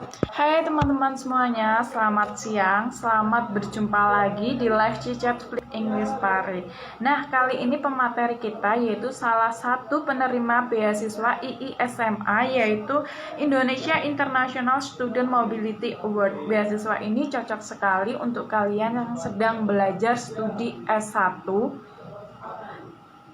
Hai teman-teman semuanya, selamat siang, selamat berjumpa lagi di live Cicat Flip English Pare. Nah, kali ini pemateri kita yaitu salah satu penerima beasiswa IISMA yaitu Indonesia International Student Mobility Award. Beasiswa ini cocok sekali untuk kalian yang sedang belajar studi S1,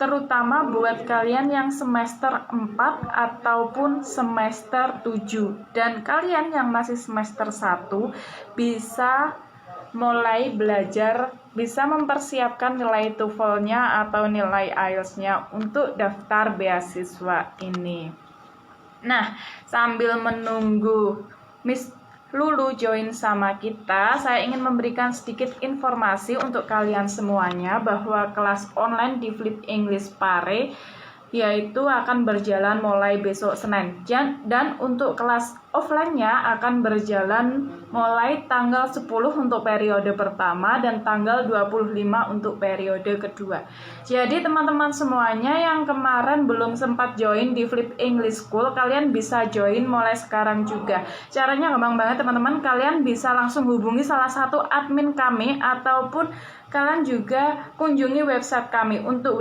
terutama buat kalian yang semester 4 ataupun semester 7. Dan kalian yang masih semester 1 bisa mulai belajar, bisa mempersiapkan nilai TOEFL-nya atau nilai IELTS-nya untuk daftar beasiswa ini. Nah, sambil menunggu Miss Lulu join sama kita, saya ingin memberikan sedikit informasi untuk kalian semuanya bahwa kelas online di Flip English Pare yaitu akan berjalan mulai besok Senin, dan untuk kelas offline-nya akan berjalan mulai tanggal 10 untuk periode pertama dan tanggal 25 untuk periode kedua. Jadi teman-teman semuanya yang kemarin belum sempat join di Flip English School, kalian bisa join mulai sekarang juga. Caranya gampang banget teman-teman, kalian bisa langsung hubungi salah satu admin kami ataupun kalian juga kunjungi website kami. Untuk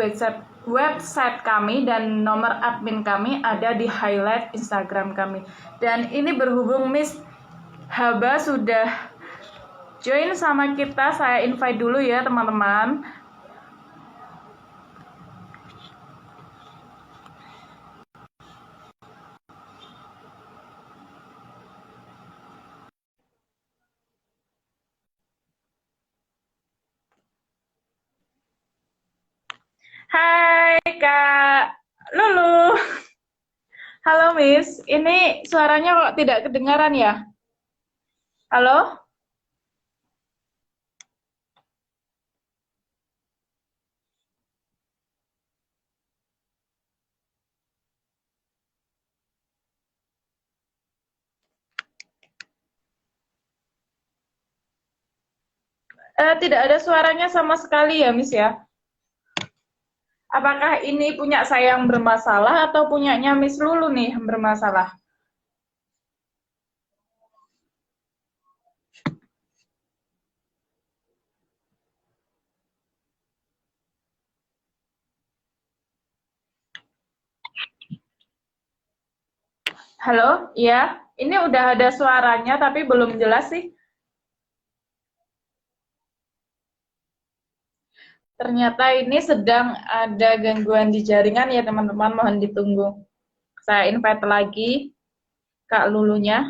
website kami dan nomor admin kami ada di highlight Instagram kami. Dan ini berhubung Miss Haba sudah join sama kita, saya invite dulu ya teman-teman. Hai Kak Lulu. Halo Miss, ini suaranya kok tidak kedengaran ya? Halo? Tidak ada suaranya sama sekali ya Miss ya? Apakah ini punya saya yang bermasalah atau punyanya Miss Lulu nih yang bermasalah? Halo, iya. Ini udah ada suaranya tapi belum jelas sih. Ternyata ini sedang ada gangguan di jaringan ya teman-teman, mohon ditunggu. Saya invite lagi Kak Lulunya.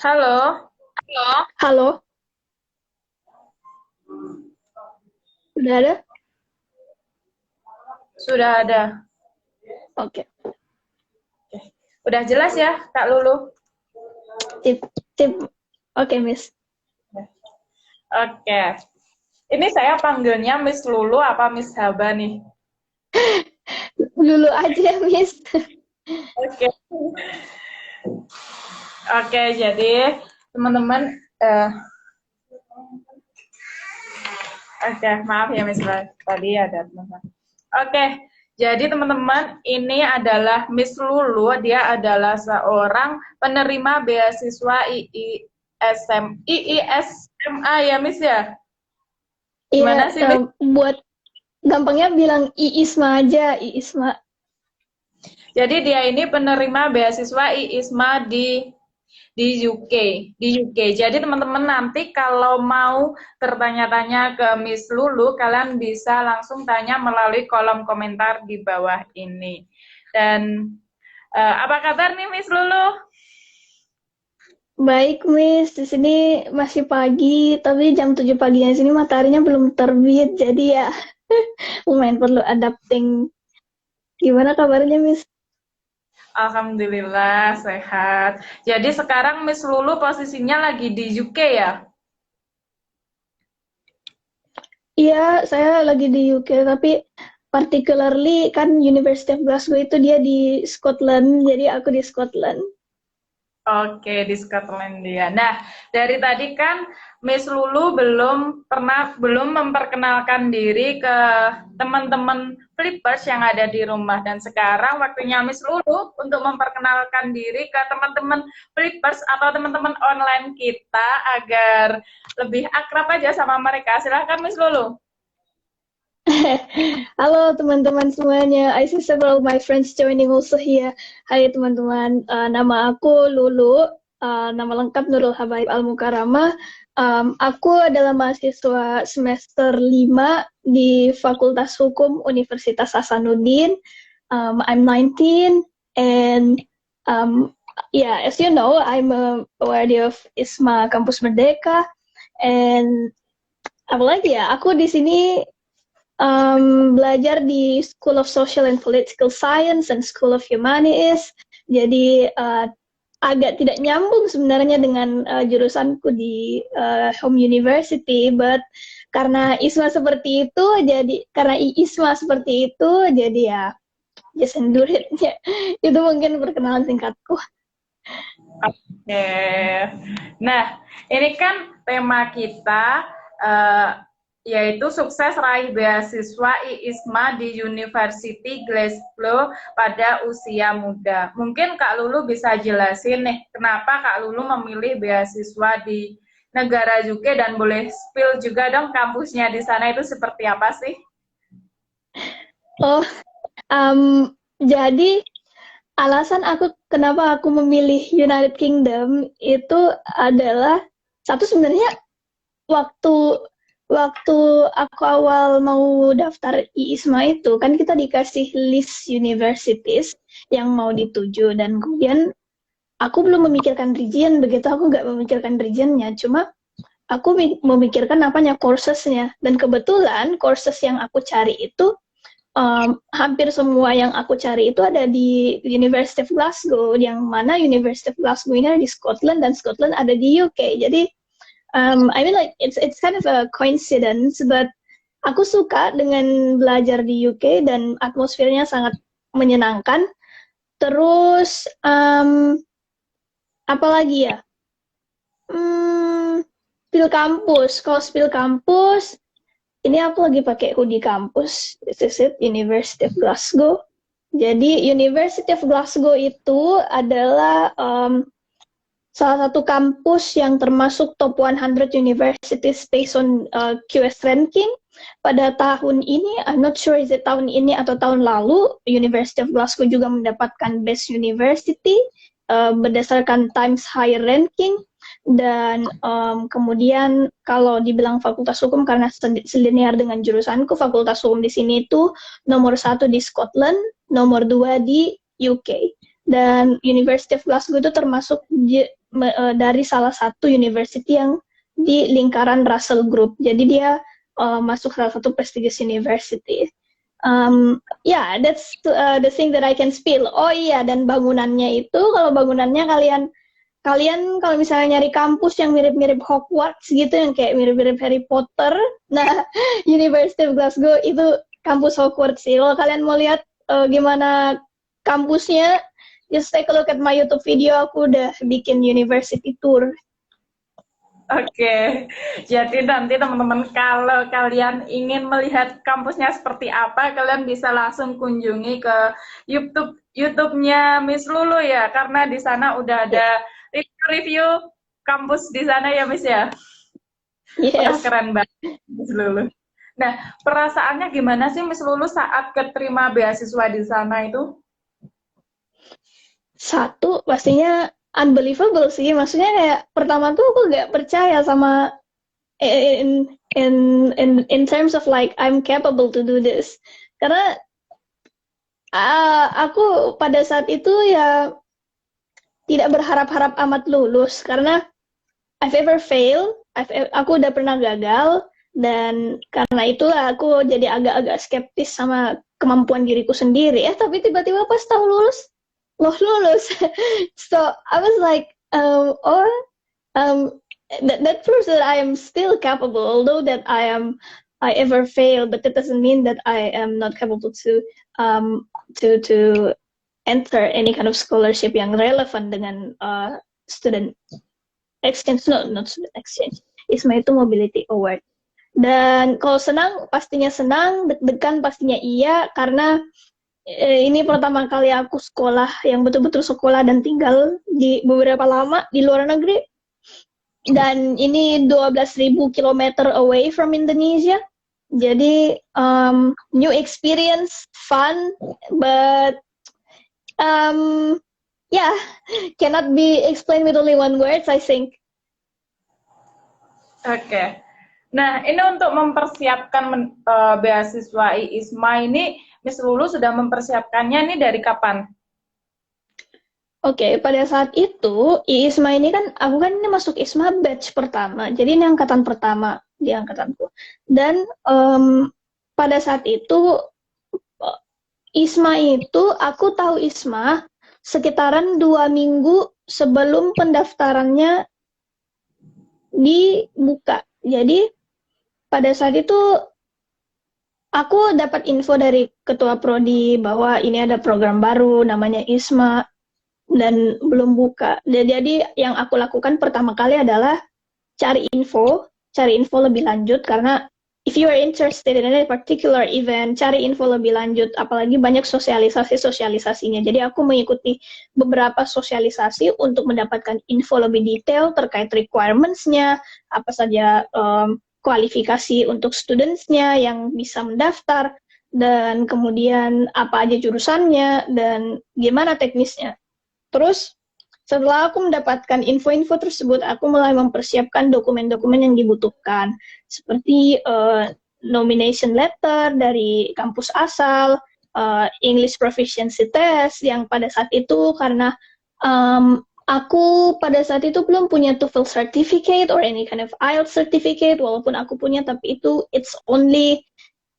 Halo. Halo, udah ada? Sudah ada. Oke. Udah jelas ya Kak Lulu? Tip, tip. Oke, Miss. Oke. Ini saya panggilnya Miss Lulu apa Miss Haba nih? Dulu aja, Miss. Oke. Oke, jadi teman-teman, oke, maaf ya Miss tadi ada teman-teman. Oke, jadi teman-teman ini adalah Miss Lulu, dia adalah seorang penerima beasiswa IISMA ya Miss ya? Gimana Iya, sih Miss? buat gampangnya bilang Iisma aja, Iisma. Jadi dia ini penerima beasiswa IISMA di UK, Jadi teman-teman nanti kalau mau bertanya-tanya ke Miss Lulu, kalian bisa langsung tanya melalui kolom komentar di bawah ini. Dan apa kabar nih Miss Lulu? Baik, Miss. Di sini masih pagi, tapi jam 7 paginya sini mataharinya belum terbit, jadi ya lumayan perlu adapting. Gimana kabarnya, Miss? Alhamdulillah sehat. Jadi sekarang Miss Lulu posisinya lagi di UK ya? Iya, saya lagi di UK, tapi particularly kan University of Glasgow itu dia di Scotland, jadi aku di Scotland. Oke, di Skotlandia. Nah, dari tadi kan Miss Lulu belum memperkenalkan diri ke teman-teman Flippers yang ada di rumah, dan sekarang waktunya Miss Lulu untuk memperkenalkan diri ke teman-teman Flippers atau teman-teman online kita agar lebih akrab aja sama mereka. Silahkan Miss Lulu. Halo teman-teman semuanya, I see several of my friends joining also here. Hai teman-teman, nama aku Lulu, nama lengkap Nurul Habaib Al-Mukarramah. Aku adalah mahasiswa semester 5 di Fakultas Hukum Universitas Hasanuddin. I'm 19 and yeah, as you know, I'm a awardee of ISMA Kampus Merdeka, and apalagi ya, aku di sini belajar di School of Social and Political Science and School of Humanities. Jadi agak tidak nyambung sebenarnya dengan jurusanku di home university, but karena ISMA seperti itu, jadi ya just endure it. Itu mungkin perkenalan singkatku. Oke. Nah, ini kan tema kita yaitu sukses raih beasiswa IISMA di University Glasgow pada usia muda. Mungkin Kak Lulu bisa jelasin nih, kenapa Kak Lulu memilih beasiswa di negara UK, dan boleh spill juga dong kampusnya di sana itu seperti apa sih? Oh, jadi alasan kenapa aku memilih United Kingdom itu adalah satu, sebenarnya waktu aku awal mau daftar IISMA itu kan kita dikasih list universities yang mau dituju, dan kemudian aku belum memikirkan region, begitu aku nggak memikirkan regionnya, cuma aku memikirkan apanya coursesnya, dan kebetulan courses yang aku cari itu hampir semua yang aku cari itu ada di University of Glasgow, yang mana University of Glasgow ini ada di Scotland dan Scotland ada di UK. Jadi I mean like it's kind of a coincidence, but aku suka dengan belajar di UK dan atmosfernya sangat menyenangkan. Terus apa lagi ya? Spill kampus. Kalau spill kampus, ini aku lagi pakai hoodie kampus. This is it, University of Glasgow. Jadi University of Glasgow itu adalah salah satu kampus yang termasuk top 100 universities based on QS ranking. Pada tahun ini, I'm not sure is it tahun ini atau tahun lalu, University of Glasgow juga mendapatkan Best University berdasarkan Times Higher Ranking. Dan kemudian kalau dibilang fakultas hukum, karena selinear dengan jurusanku, fakultas hukum di sini itu nomor 1 di Scotland, nomor 2 di UK. Dan University of Glasgow itu termasuk dari salah satu university yang di lingkaran Russell Group. Jadi dia masuk salah satu prestigious university. Yeah, that's the thing that I can spill. Oh iya, dan bangunannya itu, kalau bangunannya kalian kalau misalnya nyari kampus yang mirip-mirip Hogwarts gitu, yang kayak mirip-mirip Harry Potter, nah University of Glasgow itu kampus Hogwarts sih. Kalau kalian mau lihat gimana kampusnya, just take a look at my YouTube video, aku udah bikin university tour. Oke, jadi nanti teman-teman kalau kalian ingin melihat kampusnya seperti apa, kalian bisa langsung kunjungi ke YouTube-nya Miss Lulu ya, karena di sana udah ada review kampus di sana ya Miss ya. Yes. Wah, keren banget Miss Lulu. Nah, perasaannya gimana sih Miss Lulu saat keterima beasiswa di sana itu? Satu, pastinya unbelievable sih. Maksudnya kayak pertama tuh aku gak percaya sama in terms of like I'm capable to do this. Karena aku pada saat itu ya tidak berharap-harap amat lulus, karena I've ever failed, aku udah pernah gagal, dan karena itulah aku jadi agak-agak skeptis sama kemampuan diriku sendiri. Tapi tiba-tiba pas tahu lulus, lulus. So I was like, that proves that I am still capable, although that I ever fail, but that doesn't mean that I am not capable to enter any kind of scholarship yang relevan dengan student exchange, no, not student exchange. ISMA itu mobility award. Dan kalau senang, pastinya senang, deg-degan pastinya iya, karena ini pertama kali aku sekolah, yang betul-betul sekolah dan tinggal di beberapa lama di luar negeri. Dan ini 12.000 kilometer away from Indonesia. Jadi, new experience, fun, but yeah, cannot be explained with only one words, I think. Oke. Nah, ini untuk mempersiapkan beasiswa IISMA ini, Miss Lulu sudah mempersiapkannya ini dari kapan? Oke, pada saat itu, IISMA ini kan, aku kan ini masuk ISMA batch pertama, jadi ini angkatan pertama di angkatanku. Dan pada saat itu, ISMA itu, aku tahu ISMA sekitaran 2 minggu sebelum pendaftarannya dibuka. Jadi, pada saat itu, aku dapat info dari ketua prodi bahwa ini ada program baru namanya ISMA dan belum buka. Jadi yang aku lakukan pertama kali adalah cari info lebih lanjut, karena if you are interested in a particular event, cari info lebih lanjut, apalagi banyak sosialisasinya. Jadi aku mengikuti beberapa sosialisasi untuk mendapatkan info lebih detail terkait requirements-nya, apa saja kualifikasi untuk students-nya yang bisa mendaftar, dan kemudian apa aja jurusannya, dan gimana teknisnya. Terus setelah aku mendapatkan info-info tersebut, aku mulai mempersiapkan dokumen-dokumen yang dibutuhkan, seperti nomination letter dari kampus asal, English proficiency test, yang pada saat itu karena aku pada saat itu belum punya TOEFL certificate or any kind of IELTS certificate, walaupun aku punya, tapi itu it's only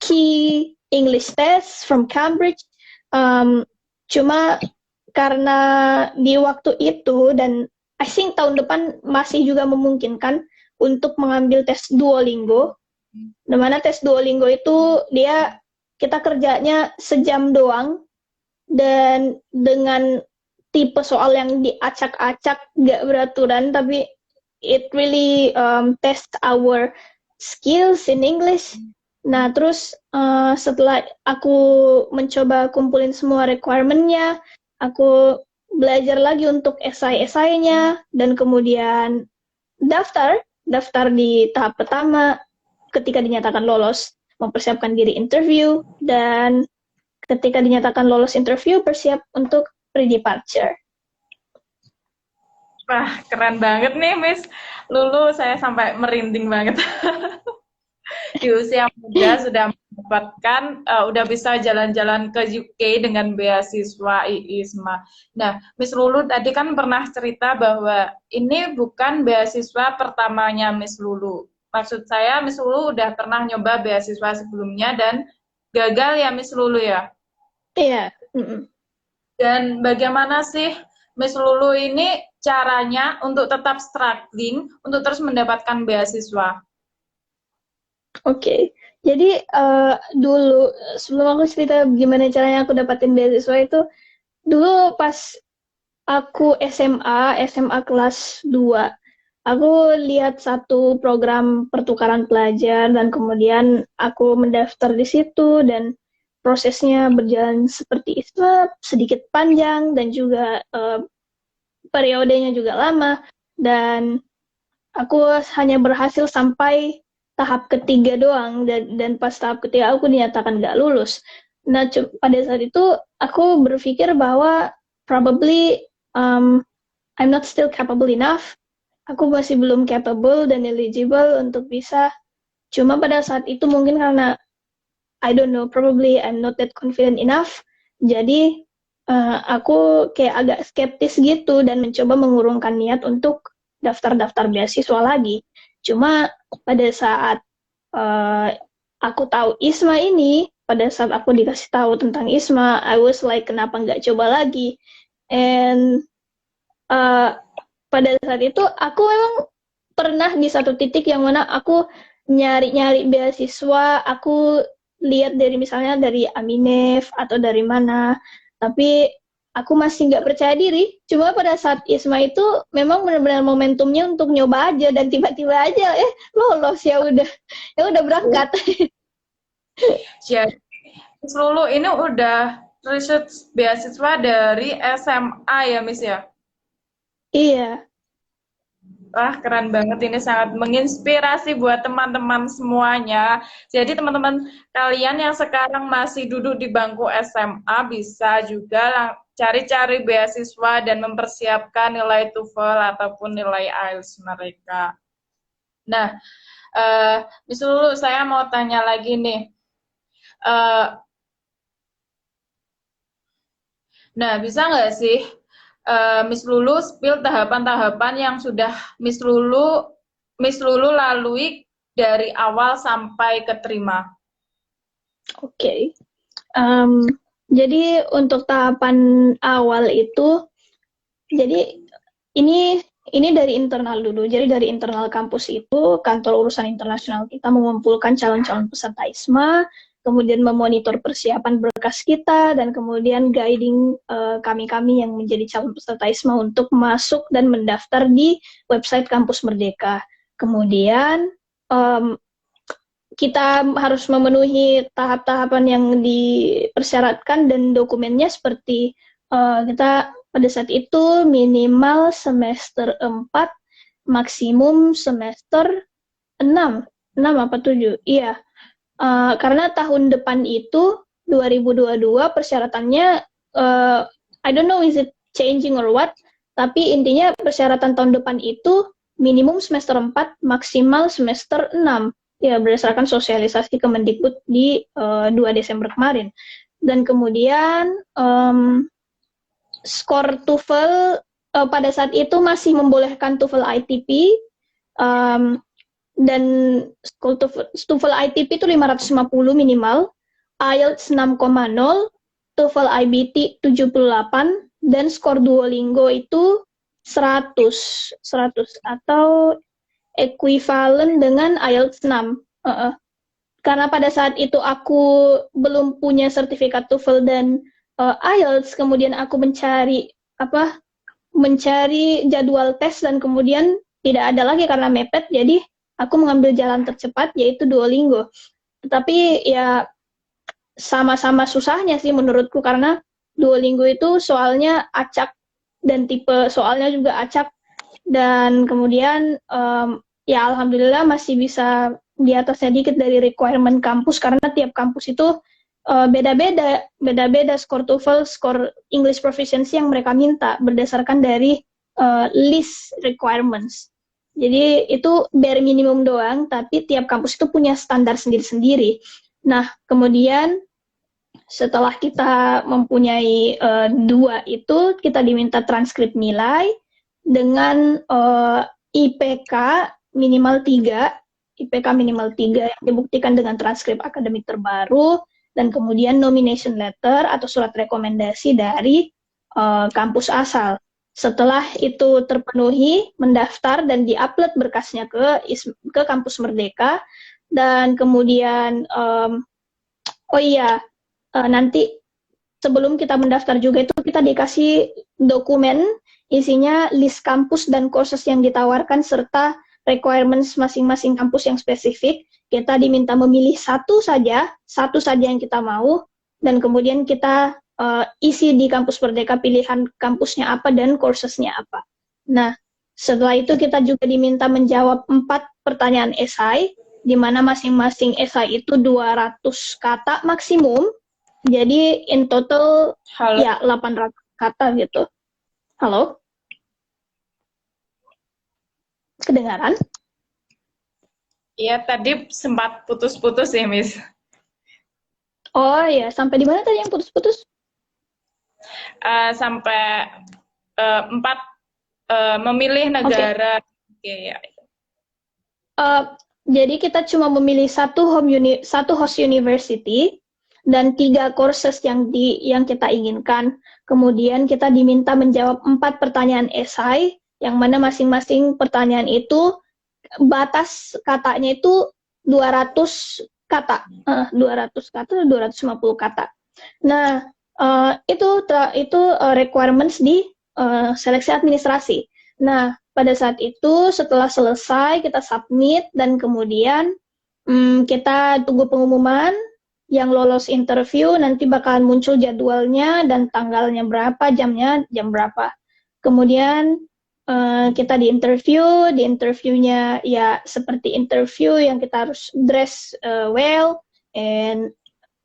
key English test from Cambridge. Cuma karena di waktu itu, dan I think tahun depan masih juga memungkinkan untuk mengambil tes Duolingo, dimana tes Duolingo itu kita kerjanya sejam doang, dan dengan tipe soal yang diacak-acak, gak beraturan, tapi it really test our skills in English. Nah, terus setelah aku mencoba kumpulin semua requirement-nya, aku belajar lagi untuk esai-esainya, dan kemudian daftar di tahap pertama. Ketika dinyatakan lolos, mempersiapkan diri interview, dan ketika dinyatakan lolos interview, bersiap untuk pre-departure. Wah, keren banget nih, Miss Lulu. Saya sampai merinding banget. Di usia muda sudah mendapatkan, udah bisa jalan-jalan ke UK dengan beasiswa IISMA. Nah, Miss Lulu tadi kan pernah cerita bahwa ini bukan beasiswa pertamanya Miss Lulu. Maksud saya, Miss Lulu udah pernah nyoba beasiswa sebelumnya dan gagal ya, Miss Lulu ya? Iya. Dan bagaimana sih Miss Lulu ini caranya untuk tetap struggling untuk terus mendapatkan beasiswa? Oke. Jadi dulu sebelum aku cerita gimana caranya aku dapatin beasiswa itu, dulu pas aku SMA kelas 2, aku lihat satu program pertukaran pelajar, dan kemudian aku mendaftar di situ, dan prosesnya berjalan seperti itu, sedikit panjang, dan juga periodenya juga lama, dan aku hanya berhasil sampai tahap ketiga doang, dan pas tahap ketiga aku dinyatakan nggak lulus. Nah, pada saat itu aku berpikir bahwa probably I'm not still capable enough. Aku masih belum capable dan eligible untuk bisa. Cuma pada saat itu mungkin karena I don't know, probably I'm not that confident enough. Jadi aku kayak agak skeptis gitu, dan mencoba mengurungkan niat untuk daftar beasiswa lagi. Cuma pada saat aku tahu ISMA ini, pada saat aku dikasih tahu tentang ISMA, I was like, kenapa nggak coba lagi? And pada saat itu aku memang pernah di satu titik yang mana aku nyari beasiswa, aku lihat dari misalnya dari Aminef atau dari mana, tapi aku masih nggak percaya diri. Cuma pada saat ISMA itu memang benar-benar momentumnya untuk nyoba aja dan tiba-tiba aja lolos ya udah berangkat. Jadi Miss Lulu ini udah research beasiswa dari SMA ya, Miss ya? Iya, Wah, keren banget. Ini sangat menginspirasi buat teman-teman semuanya. Jadi teman-teman kalian yang sekarang masih duduk di bangku SMA bisa juga cari-cari beasiswa dan mempersiapkan nilai TOEFL ataupun nilai IELTS mereka. Nah, Miss Lulu, saya mau tanya lagi nih. Eh, Nah, bisa nggak sih Miss Lulu spill tahapan-tahapan yang sudah Miss Lulu lalui dari awal sampai keterima? oke. Em, jadi untuk tahapan awal itu, jadi ini dari internal dulu. Jadi dari internal kampus itu, kantor urusan internasional kita mengumpulkan calon-calon peserta ISMA, kemudian memonitor persiapan berkas kita, dan kemudian guiding kami-kami yang menjadi calon peserta ISMA untuk masuk dan mendaftar di website Kampus Merdeka. Kemudian em, kita harus memenuhi tahap-tahapan yang dipersyaratkan dan dokumennya seperti kita pada saat itu minimal semester 4, maksimum semester 6. 6 apa 7? Iya. Karena tahun depan itu 2022 persyaratannya I don't know is it changing or what, tapi intinya persyaratan tahun depan itu minimum semester 4, maksimal semester 6. Ya, berdasarkan sosialisasi Kemendikbud di 2 Desember kemarin. Dan kemudian skor TOEFL pada saat itu masih membolehkan TOEFL ITP, dan skor TOEFL ITP itu 550 minimal, IELTS 6,0, TOEFL IBT 78, dan skor Duolingo itu 100 atau ekuivalen dengan IELTS 6. Karena pada saat itu aku belum punya sertifikat TOEFL dan IELTS, kemudian aku mencari jadwal tes dan kemudian tidak ada lagi karena mepet, jadi aku mengambil jalan tercepat yaitu Duolingo. Tetapi ya sama-sama susahnya sih menurutku karena Duolingo itu soalnya acak dan tipe soalnya juga acak, dan kemudian ya alhamdulillah masih bisa di atasnya dikit dari requirement kampus karena tiap kampus itu beda-beda skor TOEFL, skor English proficiency yang mereka minta berdasarkan dari list requirements. Jadi itu bare minimum doang, tapi tiap kampus itu punya standar sendiri-sendiri. Nah, kemudian setelah kita mempunyai 2 itu, kita diminta transkrip nilai dengan IPK minimal 3, yang dibuktikan dengan transkrip akademik terbaru, dan kemudian nomination letter atau surat rekomendasi dari kampus asal. Setelah itu terpenuhi, mendaftar dan diupload berkasnya ke Kampus Merdeka, dan kemudian nanti sebelum kita mendaftar juga itu kita dikasih dokumen isinya list kampus dan courses yang ditawarkan serta requirements masing-masing kampus yang spesifik. Kita diminta memilih satu saja yang kita mau, dan kemudian kita isi di Kampus Merdeka pilihan kampusnya apa dan coursesnya apa. Nah, setelah itu kita juga diminta menjawab 4 pertanyaan esai, di mana masing-masing esai itu 200 kata maksimum. Jadi in total Halo. ya 800 kata gitu. Halo? Kedengaran? Iya, tadi sempat putus-putus ya, Miss. Oh ya, sampai di mana tadi yang putus-putus? Sampai 4 memilih negara. Oke, ya. Jadi kita cuma memilih satu host university dan 3 courses yang kita inginkan. Kemudian kita diminta menjawab 4 pertanyaan esai, yang mana masing-masing pertanyaan itu batas katanya itu 200 kata, 200 kata, 250 kata. Nah, Itu requirements di seleksi administrasi. Nah, pada saat itu setelah selesai kita submit dan kemudian kita tunggu pengumuman yang lolos interview, nanti bakalan muncul jadwalnya dan tanggalnya berapa, jamnya jam berapa. Kemudian kita di interviewnya ya seperti interview yang kita harus dress well and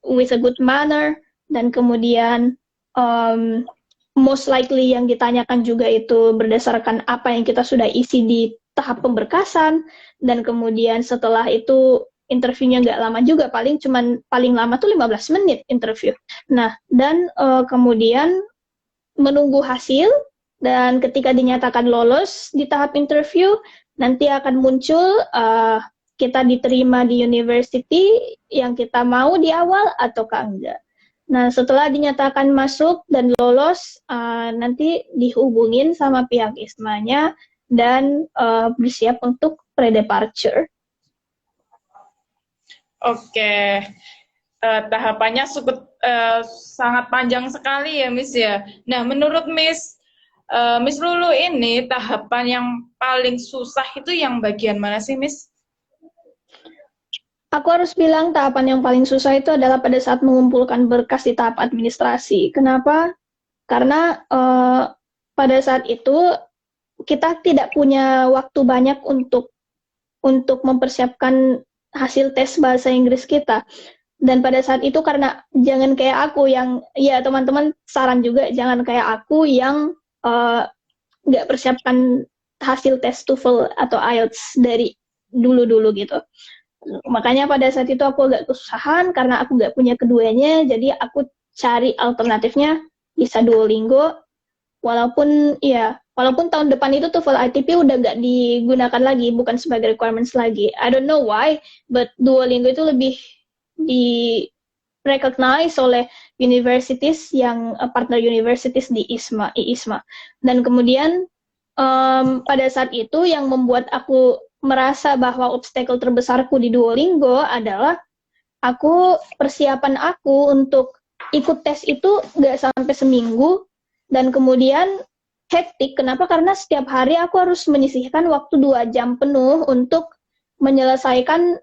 with a good manner, dan kemudian most likely yang ditanyakan juga itu berdasarkan apa yang kita sudah isi di tahap pemberkasan, dan kemudian setelah itu interviewnya nggak lama juga, paling lama tuh 15 menit interview. Nah, dan kemudian menunggu hasil, dan ketika dinyatakan lolos di tahap interview, nanti akan muncul kita diterima di university yang kita mau di awal ataukah enggak. Nah, setelah dinyatakan masuk dan lolos, nanti dihubungin sama pihak ISMA-nya dan bersiap untuk pre-departure. Oke, tahapannya sangat panjang sekali ya, Miss ya. Nah, menurut Miss Lulu ini tahapan yang paling susah itu yang bagian mana sih, Miss? Aku harus bilang tahapan yang paling susah itu adalah pada saat mengumpulkan berkas di tahap administrasi. Kenapa? Karena pada saat itu kita tidak punya waktu banyak untuk mempersiapkan hasil tes bahasa Inggris kita. Dan pada saat itu karena jangan kayak aku yang, ya teman-teman saran juga, jangan kayak aku yang nggak persiapkan hasil tes TOEFL atau IELTS dari dulu-dulu gitu. Makanya pada saat itu aku agak kesusahan karena aku nggak punya keduanya, jadi aku cari alternatifnya bisa Duolingo, walaupun tahun depan itu TOEFL ITP udah nggak digunakan lagi, bukan sebagai requirements lagi. I don't know why, but Duolingo itu lebih di recognize oleh universities yang partner universities di IISMA. Dan kemudian pada saat itu yang membuat aku merasa bahwa obstacle terbesarku di Duolingo adalah persiapan aku untuk ikut tes itu nggak sampai seminggu, dan kemudian hektik. Kenapa? Karena setiap hari aku harus menyisihkan waktu 2 jam penuh untuk menyelesaikan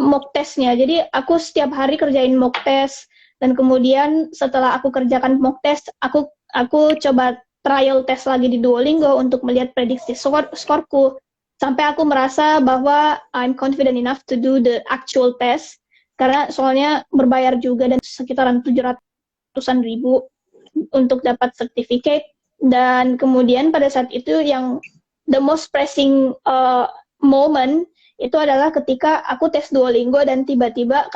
mock testnya. Jadi aku setiap hari kerjain mock test, dan kemudian setelah aku kerjakan mock test, aku coba trial test lagi di Duolingo untuk melihat prediksi skorku, sampai aku merasa bahwa I'm confident enough to do the actual test, karena soalnya berbayar juga dan sekitaran 700-an ribu untuk dapat sertifikat. Dan kemudian pada saat itu yang the most pressing moment itu adalah ketika aku tes Duolingo, dan tiba-tiba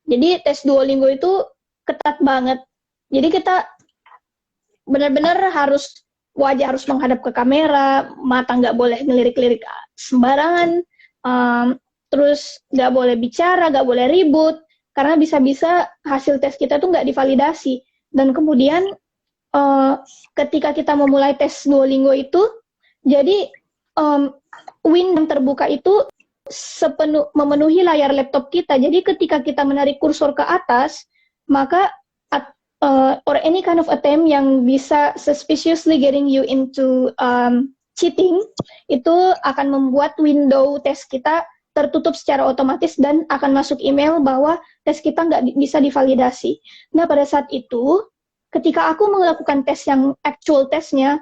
jadi tes Duolingo itu ketat banget, jadi kita benar-benar wajah harus menghadap ke kamera, mata nggak boleh ngelirik-lirik sembarangan, terus nggak boleh bicara, nggak boleh ribut, karena bisa-bisa hasil tes kita tuh nggak divalidasi. Dan kemudian ketika kita memulai tes Duolingo itu, jadi window yang terbuka itu memenuhi layar laptop kita. Jadi ketika kita menarik kursor ke atas, maka or any kind of attempt yang bisa suspiciously getting you into cheating, itu akan membuat window tes kita tertutup secara otomatis dan akan masuk email bahwa tes kita nggak bisa divalidasi. Nah, pada saat itu, ketika aku melakukan tes yang actual tesnya,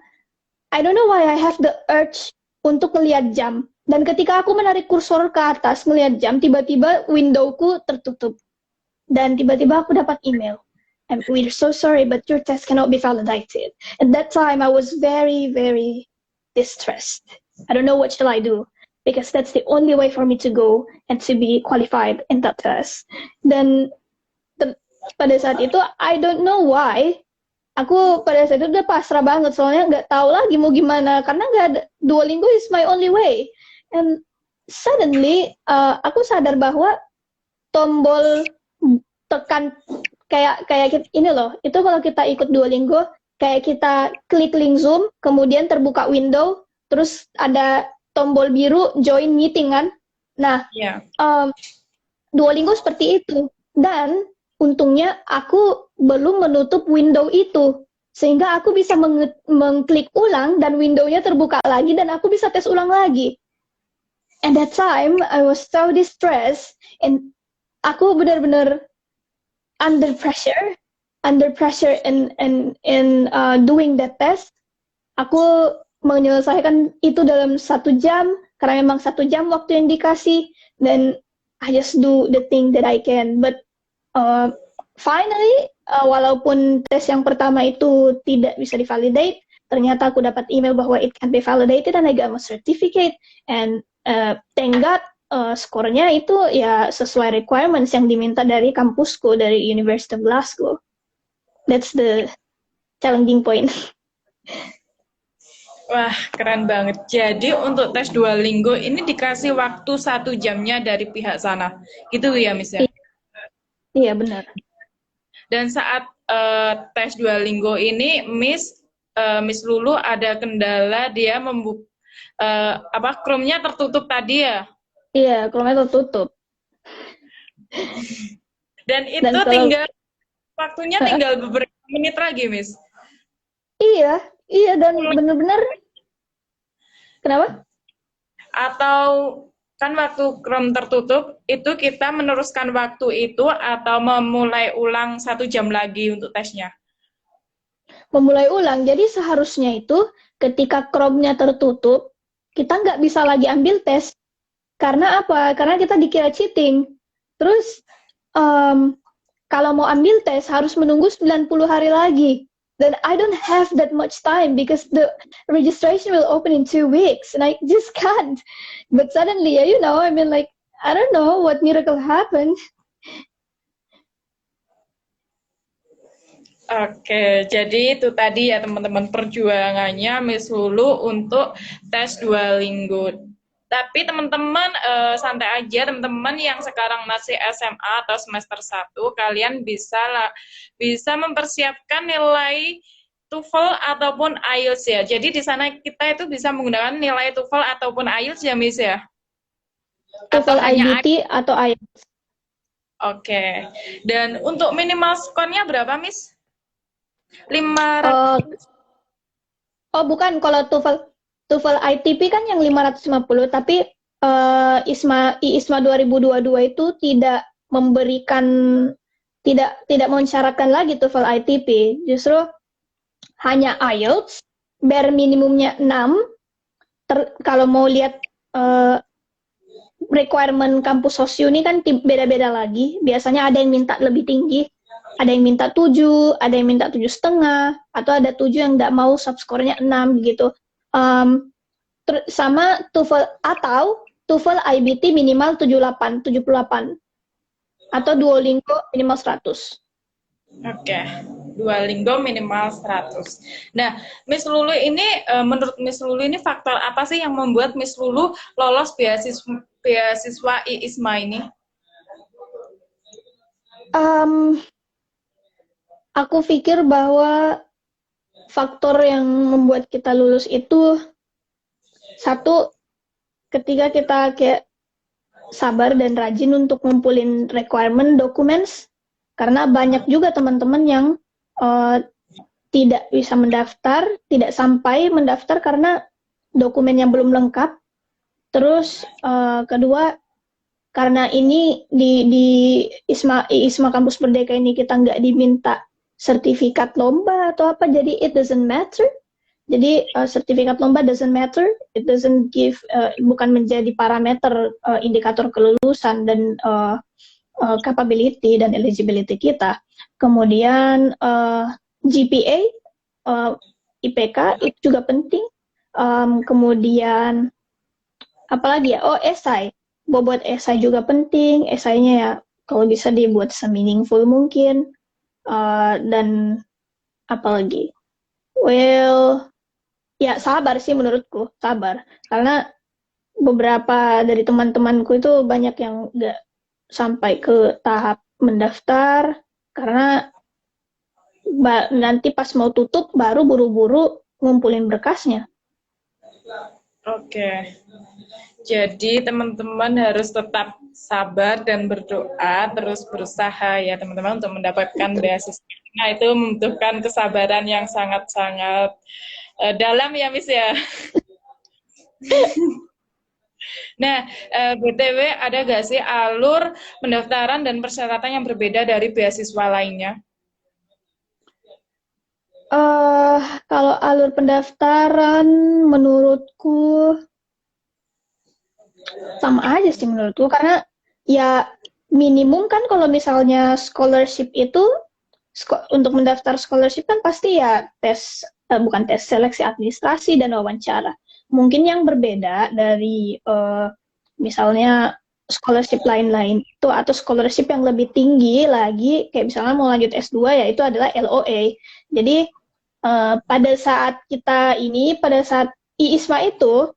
I don't know why I have the urge untuk melihat jam. Dan ketika aku menarik kursor ke atas melihat jam, tiba-tiba windowku tertutup. Dan tiba-tiba aku dapat email. We're so sorry, but your test cannot be validated. At that time, I was very, very distressed. I don't know what shall I do, because that's the only way for me to go and to be qualified in that test. Dan pada saat itu, I don't know why, aku pada saat itu udah pasrah banget, soalnya nggak tahu lagi mau gimana, karena nggak ada, Duolingo is my only way. And suddenly, aku sadar bahwa tombol tekan kayak ini loh, itu kalau kita ikut Duolingo, kayak kita klik link Zoom, kemudian terbuka window, terus ada tombol biru join meeting kan. Nah, Duolingo seperti itu. Dan untungnya aku belum menutup window itu. Sehingga aku bisa mengklik ulang dan window-nya terbuka lagi dan aku bisa tes ulang lagi. And that time, I was so distressed and aku benar-benar under pressure in doing that test. Aku menyelesaikan itu dalam 1 jam, karena memang 1 jam waktu yang dikasih, dan I just do the thing that I can. But finally, walaupun tes yang pertama itu tidak bisa divalidate, ternyata aku dapat email bahwa it can be validated and I got my certificate. And thank God, skornya itu ya sesuai requirements yang diminta dari kampusku, dari University of Glasgow. That's the challenging point. Wah, keren banget. Jadi untuk tes Duolingo ini dikasih waktu 1 jamnya dari pihak sana. Gitu ya, Miss ya? Iya, benar. Dan saat tes Duolingo ini, Miss Lulu ada kendala dia Chrome-nya tertutup tadi ya? Iya, Chrome-nya tertutup. Dan itu waktunya tinggal beberapa menit lagi, Miss. Iya, dan benar-benar. Kenapa? Atau kan waktu Chrome tertutup, itu kita meneruskan waktu itu atau memulai ulang 1 jam lagi untuk tesnya? Memulai ulang. Jadi seharusnya itu ketika Chrome-nya tertutup, kita nggak bisa lagi ambil tes. Karena apa? Karena kita dikira cheating. Terus kalau mau ambil tes harus menunggu 90 hari lagi. Then I don't have that much time because the registration will open in 2 weeks and I just can't. But suddenly, I don't know what miracle happened. Oke, jadi itu tadi ya teman-teman perjuangannya Miss Lulu untuk tes Duolingo. Tapi teman-teman santai aja, teman-teman yang sekarang masih SMA atau semester 1, kalian bisa mempersiapkan nilai TOEFL ataupun IELTS ya. Jadi di sana kita itu bisa menggunakan nilai TOEFL ataupun IELTS ya, Miss ya? TOEFL IBT atau IELTS. Oke. Dan untuk minimal skornya berapa, Miss? 500. Oh, bukan, kalau TOEFL ITP kan yang 550, tapi ISMA 2022 itu tidak mensyaratkan lagi TOEFL ITP. Justru hanya IELTS, bare minimumnya 6. Kalau mau lihat requirement kampus sosio ini kan beda-beda lagi. Biasanya ada yang minta lebih tinggi, ada yang minta 7, ada yang minta 7,5, atau ada 7 yang nggak mau subscore-nya 6 gitu. Sama TOEFL atau TOEFL IBT minimal 78, atau Duolingo minimal 100. Oke, Duolingo minimal 100. Nah, Miss Lulu ini, menurut Miss Lulu ini faktor apa sih yang membuat Miss Lulu lolos beasiswa IISMA ini? Aku pikir bahwa faktor yang membuat kita lulus itu, satu, ketika kita kayak sabar dan rajin untuk ngumpulin requirement documents, karena banyak juga teman-teman yang tidak bisa mendaftar, tidak sampai mendaftar karena dokumen yang belum lengkap. Terus kedua, karena ini di ISMA Kampus Merdeka ini kita nggak diminta sertifikat lomba atau apa, jadi it doesn't matter. Jadi sertifikat lomba doesn't matter, it doesn't give, bukan menjadi parameter indikator kelulusan dan capability dan eligibility kita. Kemudian GPA, IPK itu juga penting. Kemudian apalagi ya? Oh, esai. Bobot esai juga penting. Esainya ya kalau bisa dibuat se-meaningful mungkin. Dan apalagi? Well, ya sabar sih menurutku, sabar. Karena beberapa dari teman-temanku itu banyak yang nggak sampai ke tahap mendaftar karena nanti pas mau tutup baru buru-buru ngumpulin berkasnya. Oke. Jadi teman-teman harus tetap sabar dan berdoa, terus berusaha ya teman-teman untuk mendapatkan beasiswa. Nah, itu membutuhkan kesabaran yang sangat-sangat dalam ya, Miss ya. Nah, BTW ada gak sih alur pendaftaran dan persyaratan yang berbeda dari beasiswa lainnya? Kalau alur pendaftaran menurutku sama aja sih menurutku, karena ya minimum kan kalau misalnya scholarship itu untuk mendaftar scholarship kan pasti ya bukan tes, seleksi administrasi dan wawancara. Mungkin yang berbeda dari misalnya scholarship lain-lain itu, atau scholarship yang lebih tinggi lagi kayak misalnya mau lanjut S2, ya itu adalah LOA. Jadi pada saat IISMA itu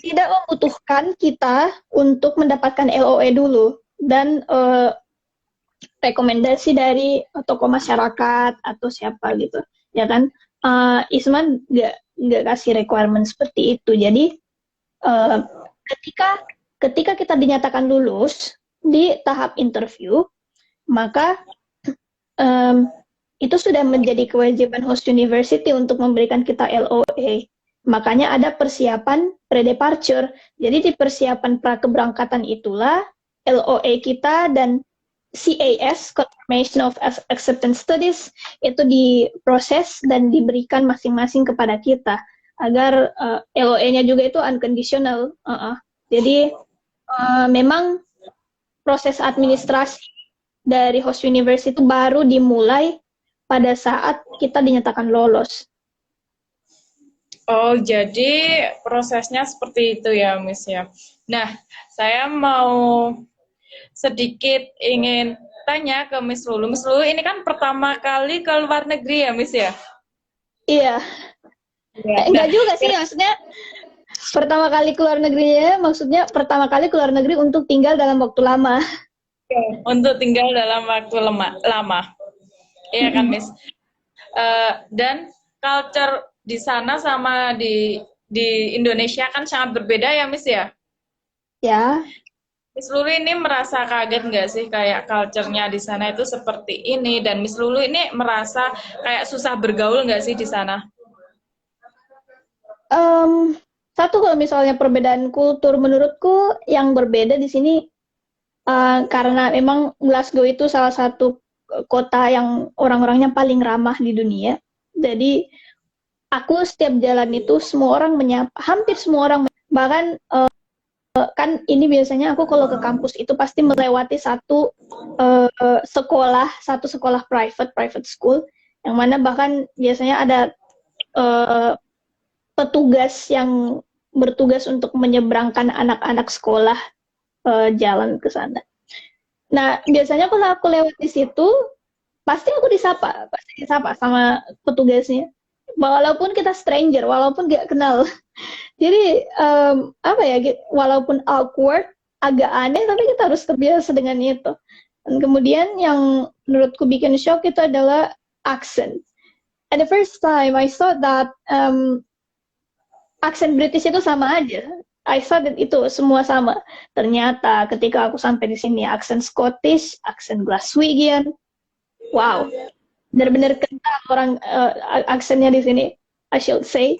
tidak membutuhkan kita untuk mendapatkan LOE dulu, dan rekomendasi dari tokoh masyarakat atau siapa gitu, ya kan. ISMA nggak kasih requirement seperti itu. Jadi uh, ketika kita dinyatakan lulus di tahap interview, maka um, itu sudah menjadi kewajiban host university untuk memberikan kita LOA. Makanya ada persiapan pre-departure. Jadi di persiapan pra-keberangkatan itulah LOA kita dan CAS, Confirmation of Acceptance Studies, itu diproses dan diberikan masing-masing kepada kita, agar LOA-nya juga itu unconditional. Jadi memang proses administrasi dari host university itu baru dimulai pada saat kita dinyatakan lolos. Oh, jadi prosesnya seperti itu ya, Miss ya. Nah, saya mau sedikit ingin tanya ke Miss Lulu. Miss Lulu ini kan pertama kali ke luar negeri ya, Miss ya? Iya. Enggak juga sih, maksudnya pertama kali keluar negerinya, maksudnya pertama kali keluar negeri untuk tinggal dalam waktu lama. Untuk tinggal dalam waktu lama. Iya kan, Miss? Dan culture di sana sama di Indonesia kan sangat berbeda ya, Miss ya? Ya. Miss Lulu ini merasa kaget nggak sih kayak culture-nya di sana itu seperti ini, dan Miss Lulu ini merasa kayak susah bergaul nggak sih di sana? Satu, kalau misalnya perbedaan kultur, menurutku yang berbeda di sini karena memang Glasgow itu salah satu kota yang orang-orangnya paling ramah di dunia. Jadi aku setiap jalan itu semua orang menyapa, hampir semua orang, bahkan kan ini biasanya aku kalau ke kampus itu pasti melewati satu sekolah private school, yang mana bahkan biasanya ada petugas yang bertugas untuk menyeberangkan anak-anak sekolah jalan ke sana. Nah, biasanya kalau aku lewat di situ, pasti disapa sama petugasnya. Walaupun kita stranger, walaupun gak kenal. Jadi, apa ya, walaupun awkward, agak aneh, tapi kita harus terbiasa dengan itu. Dan kemudian yang menurutku bikin shock itu adalah accent. At the first time, I thought that aksen British itu sama aja. I thought that itu semua sama. Ternyata ketika aku sampai di sini, aksen Scottish, aksen Glaswegian, wow, benar-benar kental orang aksennya di sini, I should say.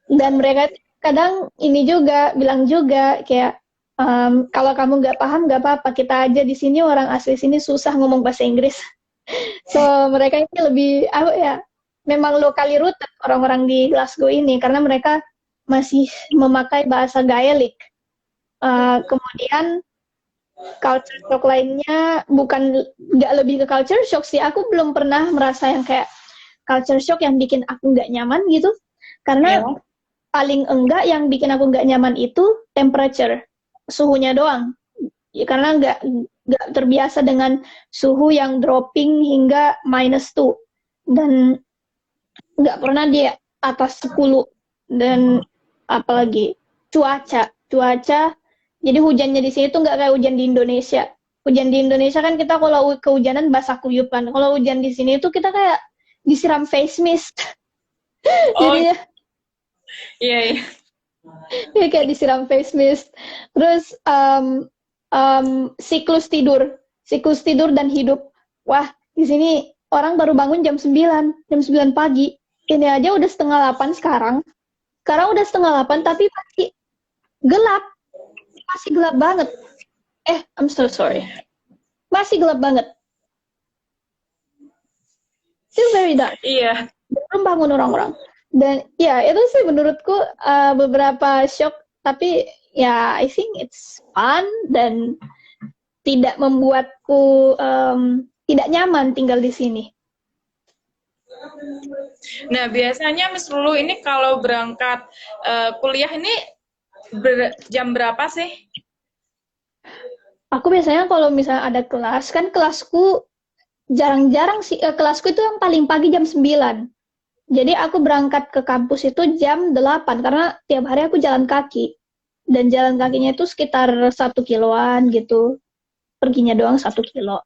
Dan mereka kadang ini juga bilang juga kayak kalau kamu nggak paham nggak apa-apa, kita aja di sini orang asli sini susah ngomong bahasa Inggris. So mereka ini lebih memang locally rooted orang-orang di Glasgow ini, karena mereka masih memakai bahasa Gaelic. Kemudian culture shock lainnya nggak lebih ke culture shock sih. Aku belum pernah merasa yang kayak culture shock yang bikin aku nggak nyaman gitu. Karena paling enggak yang bikin aku nggak nyaman itu temperature, suhunya doang. Ya, karena nggak terbiasa dengan suhu yang dropping hingga -2, dan nggak pernah di atas 10. Dan apalagi cuaca, jadi hujannya di sini tuh nggak kayak hujan di Indonesia. Hujan di Indonesia kan kita kalau kehujanan basah kuyupan, kalau hujan di sini tuh kita kayak disiram face mist. Jadinya Iya, iya. Ya kayak disiram face mist. Terus siklus tidur dan hidup. Wah, di sini orang baru bangun jam 9 pagi. Ini aja udah setengah 8 sekarang. Sekarang udah setengah 8 tapi gelap, masih gelap banget. I'm so sorry. Masih gelap banget. Still very dark. Iya. Belum bangun orang-orang. Dan ya itu sih menurutku beberapa shock, tapi ya I think it's fun dan tidak membuatku tidak nyaman tinggal di sini. Nah, biasanya Miss Lulu ini kalau berangkat kuliah ini jam berapa sih? Aku biasanya kalau misalnya ada kelas, kan kelasku jarang-jarang sih, kelasku itu yang paling pagi jam 9. Jadi aku berangkat ke kampus itu jam 8 karena tiap hari aku jalan kaki. Dan jalan kakinya itu sekitar 1 kiloan gitu. Perginya doang 1 kilo.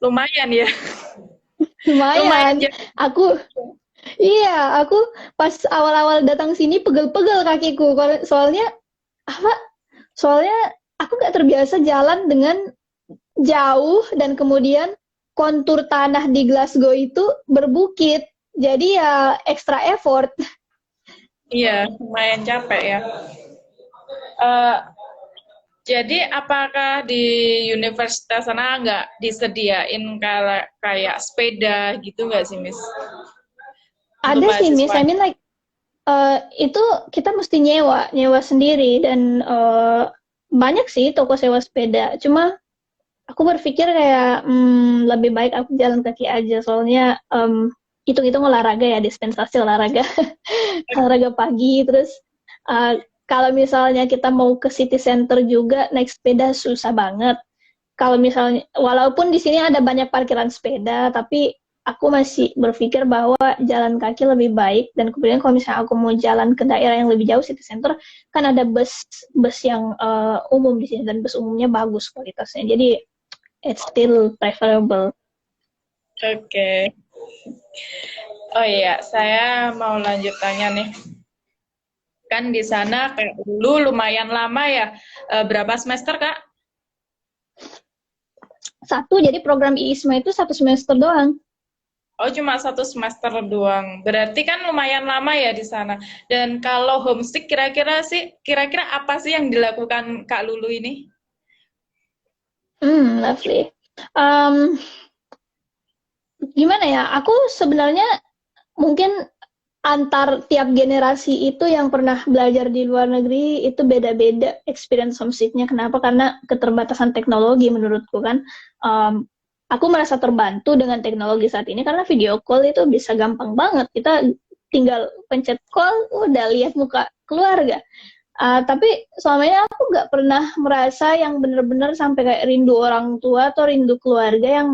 Lumayan ya. Lumayan Lumayan. jam. Aku pas awal-awal datang sini pegel-pegel kakiku. Soalnya apa? Soalnya aku nggak terbiasa jalan dengan jauh dan kemudian kontur tanah di Glasgow itu berbukit. Jadi ya extra effort. Iya, lumayan capek ya. Eh, jadi apakah di universitas sana nggak disediain kayak sepeda gitu nggak sih, Miss? Untuk Ada sih, Miss. mahasiswa. I mean like itu kita mesti nyewa sendiri dan banyak sih toko sewa sepeda. Cuma aku berpikir kayak lebih baik aku jalan kaki aja. Soalnya hitung-hitung olahraga ya, dispensasi olahraga, olahraga pagi. Terus kalau misalnya kita mau ke city center juga naik sepeda susah banget. Kalau misalnya, walaupun di sini ada banyak parkiran sepeda, tapi aku masih berpikir bahwa jalan kaki lebih baik. Dan kemudian kalau misalnya aku mau jalan ke daerah yang lebih jauh, city center, kan ada bus yang umum di sini dan bus umumnya bagus kualitasnya. Jadi it's still preferable. Oke. Oh iya, saya mau lanjut tanya nih. Kan di sana kayak dulu lumayan lama ya. Berapa semester, Kak? Jadi program IISMA itu 1 semester doang. Oh, cuma 1 semester doang. Berarti kan lumayan lama ya di sana. Dan kalau homesick kira-kira apa sih yang dilakukan Kak Lulu ini? Lovely. Um, Gimana ya? Aku sebenarnya mungkin antar tiap generasi itu yang pernah belajar di luar negeri itu beda-beda experience homesicknya. Kenapa? Karena keterbatasan teknologi menurutku kan. Aku merasa terbantu dengan teknologi saat ini karena video call itu bisa gampang banget. Kita tinggal pencet call, udah lihat muka keluarga. Tapi selama ini aku nggak pernah merasa yang benar-benar sampai kayak rindu orang tua atau rindu keluarga yang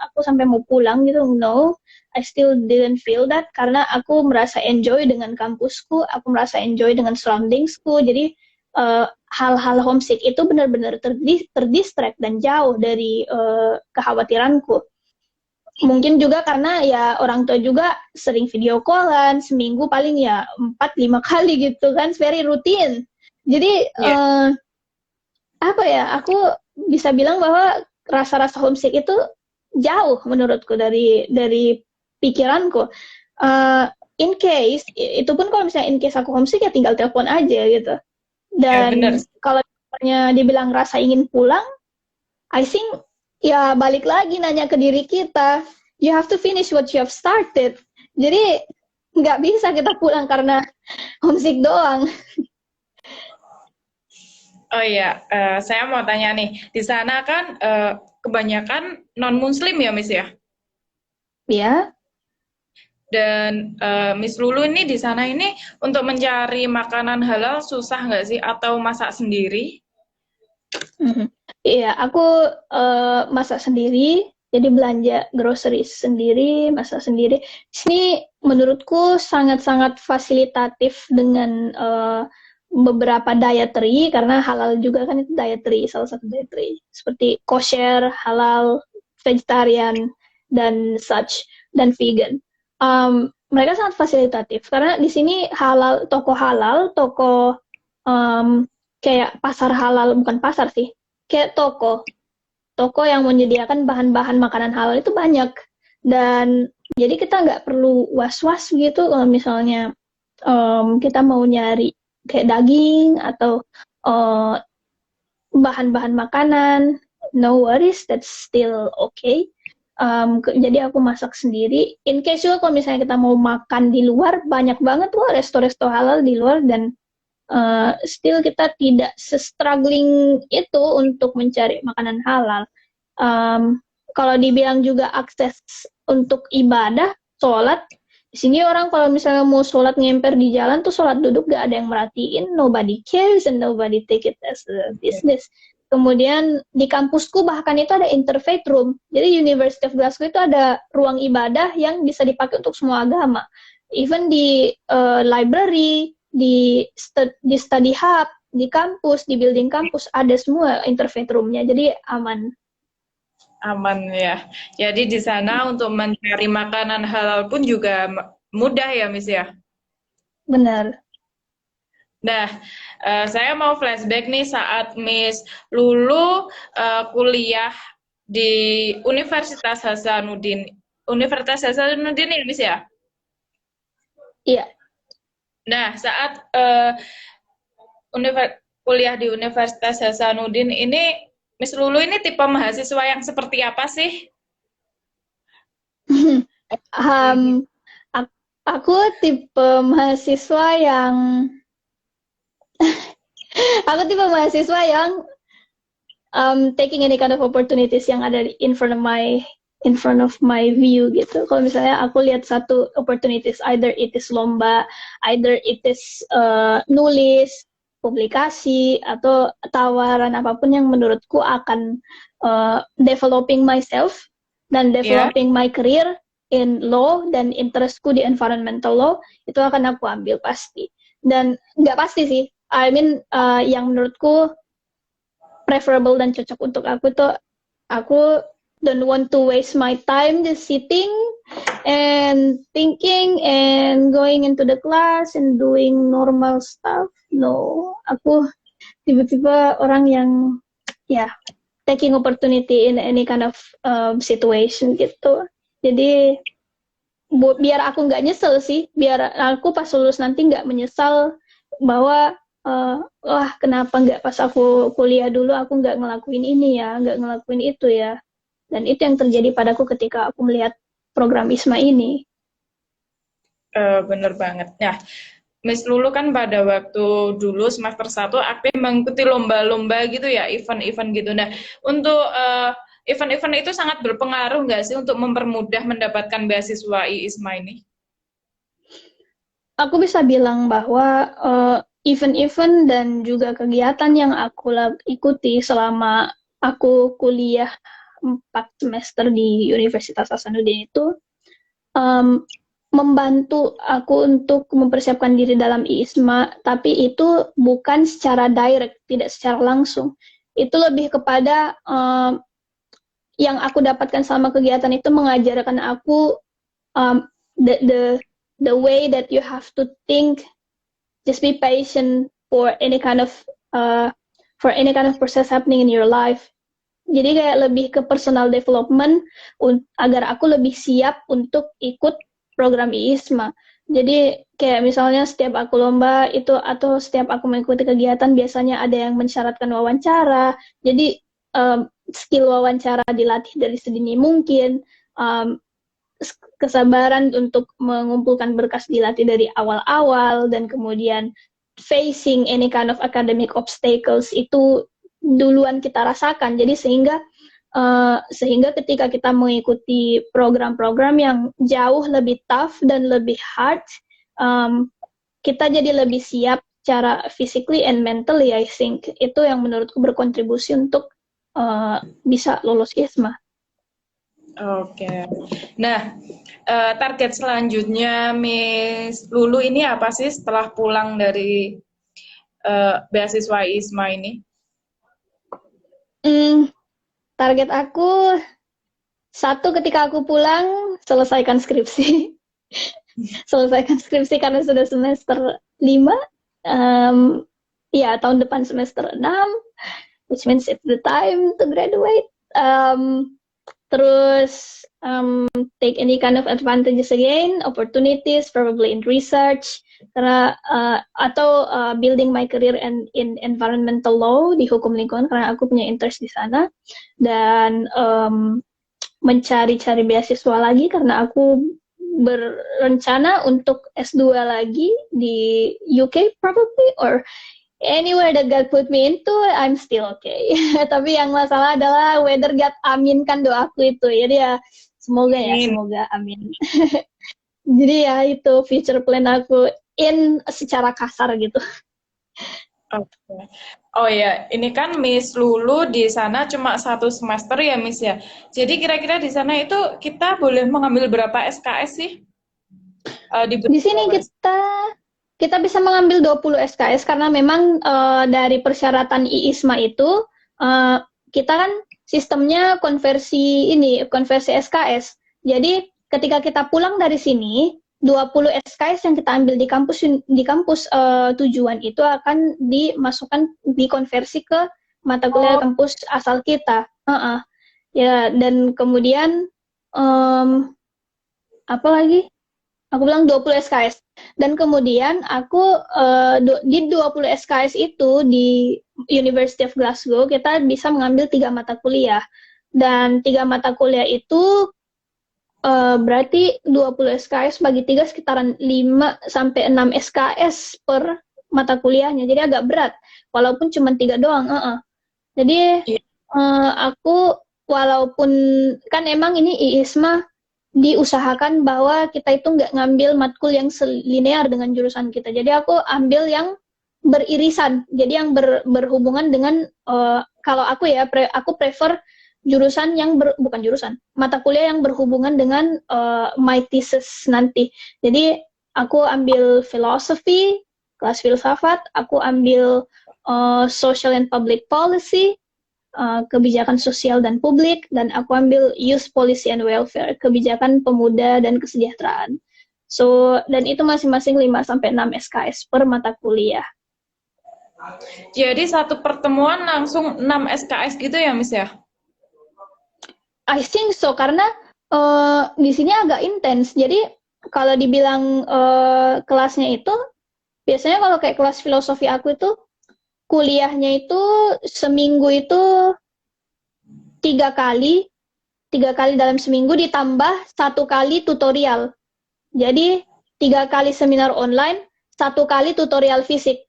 aku sampai mau pulang gitu. No, I still didn't feel that karena aku merasa enjoy dengan kampusku, aku merasa enjoy dengan surroundingsku. Jadi hal-hal homesick itu benar-benar terdistract dan jauh dari kekhawatiranku. Mungkin juga karena ya orang tua juga sering video callan, seminggu paling ya 4-5 kali gitu kan, very rutin. Jadi Iya. apa ya, aku bisa bilang bahwa rasa-rasa homesick itu jauh menurutku dari pikiranku. In case, itu pun kalau misalnya in case aku homesick ya tinggal telepon aja gitu. Ya, benar. Dan kalau misalnya dibilang rasa ingin pulang, I think ya balik lagi nanya ke diri kita, you have to finish what you have started. Jadi nggak bisa kita pulang karena homesick doang. Oh iya, saya mau tanya nih. Di sana kan kebanyakan non-Muslim ya, Miss ya? Ya, Dan Miss Lulu ini di sana ini untuk mencari makanan halal susah nggak sih? Atau masak sendiri? iya, aku masak sendiri, jadi belanja grocery sendiri, masak sendiri. Di sini menurutku sangat-sangat fasilitatif dengan beberapa dietary, karena halal juga kan itu dietary, salah satu dietary. Seperti kosher, halal, vegetarian, dan such, dan vegan. mereka sangat fasilitatif karena di sini halal, toko kayak pasar halal, bukan pasar sih, kayak toko yang menyediakan bahan-bahan makanan halal itu banyak. Dan jadi kita nggak perlu was-was gitu kalau misalnya kita mau nyari kayak daging atau uh, bahan-bahan makanan. No worries, that's still okay. Jadi aku masak sendiri. In case juga kalau misalnya kita mau makan di luar, banyak banget loh resto-resto halal di luar, dan still kita tidak se-struggling itu untuk mencari makanan halal. Kalau dibilang juga akses untuk ibadah, sholat, di sini orang kalau misalnya mau sholat ngemper di jalan tuh sholat duduk gak ada yang merhatiin, nobody cares and nobody take it as a business. Kemudian di kampusku bahkan itu ada interfaith room. Jadi University of Glasgow itu ada ruang ibadah yang bisa dipakai untuk semua agama. Even di library, di study hub, di kampus, di building kampus ada semua interfaith room-nya. Jadi aman. Aman ya. Jadi di sana untuk mencari makanan halal pun juga mudah ya, Miss ya. Benar. Nah, saya mau flashback nih saat Miss Lulu kuliah di Universitas Hasanuddin. Universitas Hasanuddin ya, Miss ya? Iya. Nah, saat kuliah di Universitas Hasanuddin ini, Miss Lulu ini tipe mahasiswa yang seperti apa sih? Aku tipe mahasiswa yang taking any kind of opportunities yang ada in front of my view gitu. Kalau misalnya aku lihat satu opportunities, either it is lomba, either it is nulis, publikasi, atau tawaran apapun yang menurutku akan developing myself dan developing my career in law dan interestku di environmental law, itu akan aku ambil pasti. Dan nggak pasti sih, I mean yang menurutku preferable dan cocok untuk aku tuh, aku don't want to waste my time just sitting and thinking and going into the class and doing normal stuff. No, aku tiba-tiba orang yang taking opportunity in any kind of situation gitu. Jadi biar aku nggak nyesel sih, biar aku pas lulus nanti nggak menyesal bahwa wah kenapa nggak pas aku kuliah dulu aku nggak ngelakuin ini ya, nggak ngelakuin itu ya. Dan itu yang terjadi padaku ketika aku melihat program ISMA ini. Bener banget. Nah, Miss Lulu kan pada waktu dulu semester 1 aktif mengikuti lomba-lomba gitu ya, event-event gitu. Nah, untuk event-event itu sangat berpengaruh nggak sih untuk mempermudah mendapatkan beasiswa ISMA ini? Aku bisa bilang bahwa event-event dan juga kegiatan yang aku ikuti selama aku kuliah 4 semester di Universitas Hasanuddin itu membantu aku untuk mempersiapkan diri dalam ISMA, tapi itu bukan secara direct, tidak secara langsung. Itu lebih kepada yang aku dapatkan selama kegiatan itu mengajarkan aku the way that you have to think, just be patient for any kind of process happening in your life. Jadi kayak lebih ke personal development agar aku lebih siap untuk ikut program ISMA. Jadi kayak misalnya setiap aku lomba itu atau setiap aku mengikuti kegiatan biasanya ada yang mensyaratkan wawancara. Jadi skill wawancara dilatih dari sedini mungkin. Kesabaran untuk mengumpulkan berkas dilatih dari awal-awal, dan kemudian facing any kind of academic obstacles itu duluan kita rasakan. Jadi sehingga ketika kita mengikuti program-program yang jauh lebih tough dan lebih hard, kita jadi lebih siap secara physically and mentally. I think itu yang menurutku berkontribusi untuk bisa lulus ISMA. Oke. Nah, target selanjutnya Miss Lulu ini apa sih setelah pulang dari beasiswa ISMA ini? Target aku, satu, ketika aku pulang selesaikan skripsi. selesaikan skripsi karena sudah semester 5. Ya, tahun depan semester 6, which means it's the time to graduate. Terus take any kind of advantages again, opportunities, probably in research, karena atau building my career in environmental law, di hukum lingkungan, karena aku punya interest di sana, dan mencari-cari beasiswa lagi karena aku berencana untuk S2 lagi di UK probably, or anywhere that God put me into, I'm still okay. Tapi yang masalah adalah whether God aminkan doaku itu. Jadi ya semoga ya, Amin. semoga amin. Jadi ya itu future plan aku secara kasar gitu. Oke. Oh ya, ini kan Miss Lulu di sana cuma 1 semester ya, Miss ya. Jadi kira-kira di sana itu kita boleh mengambil berapa SKS sih? Di sini kita bisa mengambil 20 SKS karena memang dari persyaratan IISMA itu kita kan sistemnya konversi SKS. Jadi ketika kita pulang dari sini, 20 SKS yang kita ambil di kampus tujuan itu akan dikonversi ke mata kuliah kampus asal kita. Ya, dan kemudian apa lagi? Aku bilang 20 SKS. Dan kemudian aku di 20 SKS itu di University of Glasgow kita bisa mengambil 3 mata kuliah. Dan 3 mata kuliah itu berarti 20 SKS bagi 3 sekitaran 5 sampai 6 SKS per mata kuliahnya. Jadi agak berat walaupun cuma 3 doang. Jadi aku walaupun kan emang ini IISMA diusahakan bahwa kita itu nggak ngambil matkul yang selinear dengan jurusan kita. Jadi aku ambil yang beririsan. Jadi yang berhubungan dengan kalau aku ya aku prefer jurusan yang bukan jurusan, mata kuliah yang berhubungan dengan my thesis nanti. Jadi aku ambil filosofi, kelas filsafat, aku ambil social and public policy, kebijakan sosial dan publik, dan aku ambil youth policy and welfare, kebijakan pemuda dan kesejahteraan. So, dan itu masing-masing 5 sampai 6 SKS per mata kuliah. Jadi satu pertemuan langsung 6 SKS gitu ya, Miss ya? I think so, karena di sini agak intens. Jadi kalau dibilang kelasnya itu, biasanya kalau kayak kelas filosofi aku itu, kuliahnya itu seminggu itu 3 kali dalam seminggu ditambah 1 kali tutorial. Jadi 3 kali seminar online, 1 kali tutorial fisik.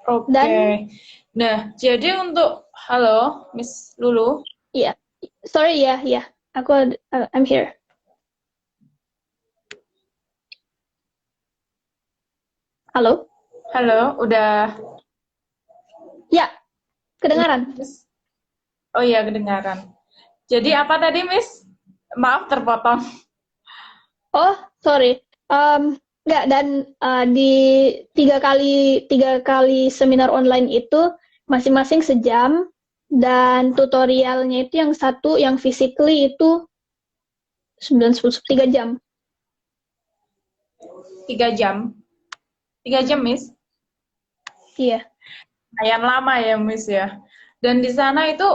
Oke. Nah, jadi untuk halo, Miss Lulu. Iya, sorry ya, I'm here. Halo? Halo, udah. Ya, kedengaran. Oh iya, kedengaran. Jadi apa tadi, Miss? Maaf, terpotong. Oh, sorry. Enggak, dan di 3 kali seminar online itu masing-masing sejam, dan tutorialnya itu yang satu, yang physically itu 3 jam. 3 jam? 3 jam, Miss? Iya. Lumayan lama ya, Miss ya. Dan di sana itu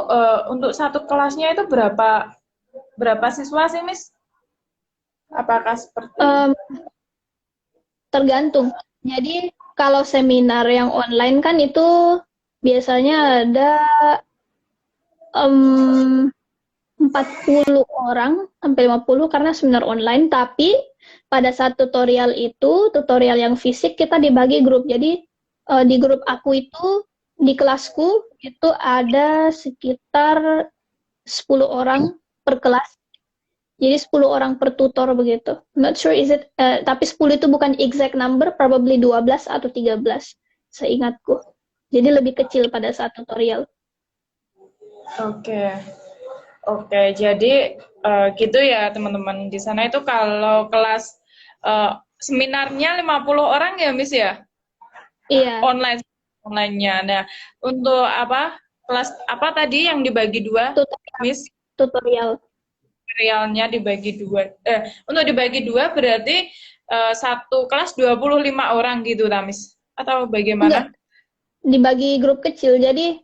untuk satu kelasnya itu berapa siswa sih, Miss? Apakah seperti tergantung. Jadi kalau seminar yang online kan itu biasanya ada 40 orang sampai 50 karena seminar online, tapi pada saat tutorial yang fisik kita dibagi grup. Jadi di grup aku itu, di kelasku itu ada sekitar 10 orang per kelas. Jadi 10 orang per tutor begitu. Not sure tapi 10 itu bukan exact number, probably 12 atau 13 seingatku. Jadi lebih kecil pada saat tutorial. Oke, jadi gitu ya teman-teman. Di sana itu kalau kelas seminarnya 50 orang ya, Miss ya? Iya. Online-nya. Nah, untuk kelas apa tadi yang dibagi 2, Miss? Tutorial. materialnya dibagi dua. Untuk dibagi dua berarti satu kelas 25 orang gitu, Tamis? Atau Enggak, bagaimana? dibagi grup kecil. Jadi